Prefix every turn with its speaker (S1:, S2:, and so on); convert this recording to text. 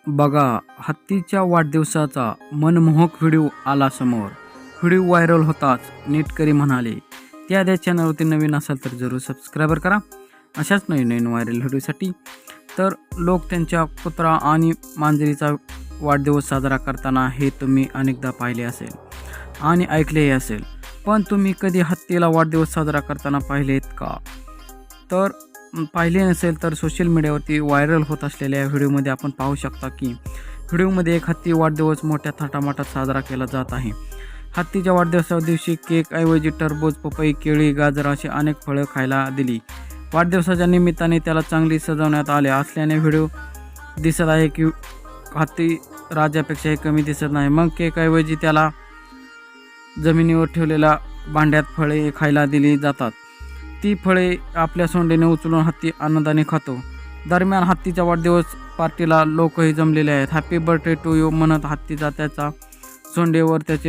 S1: बघा, हत्तीच्या वाढदिवसाचा मनमोहक व्हिडिओ आला समोर. व्हिडिओ व्हायरल होताच नेटकरी म्हणाले, त्या चॅनलवरती नवीन असाल तर जरूर सबस्क्राईबर करा अशाच नवीन व्हायरल व्हिडिओसाठी. तर लोक त्यांच्या कुत्रा आणि मांजरीचा वाढदिवस साजरा करताना हे तुम्ही अनेकदा पाहिले असेल आणि ऐकलेही असेल. पण तुम्ही कधी हत्तीला वाढदिवस साजरा करताना पाहिलेत का? तर पाहिले नसेल तर सोशल मीडियावरती व्हायरल होत असलेल्या व्हिडिओमध्ये आपण पाहू शकता की व्हिडिओमध्ये एक हत्ती वाढदिवस मोठ्या थाटामाटात साजरा केला जात आहे. हत्तीच्या वाढदिवसा दिवशी केकऐवजी टरबूज, पपई, केळी, गाजर अशी अनेक फळं खायला दिली. वाढदिवसाच्या निमित्ताने त्याला चांगली सजवण्यात आले असल्याने व्हिडिओ दिसत आहे की हत्ती राजापेक्षाही कमी दिसत नाही. मग केकऐवजी त्याला जमिनीवर ठेवलेल्या भांड्यात फळे खायला दिली जातात. ती फळे आपल्या सोंडेने उचलून हत्ती आनंदाने खातो. दरम्यान हत्तीच्या वाढदिवस पार्टीला लोकही जमलेले आहेत. हॅपी बर्थडे टू यू म्हणत हत्तीचा त्याच्या सोंडेवर त्याचे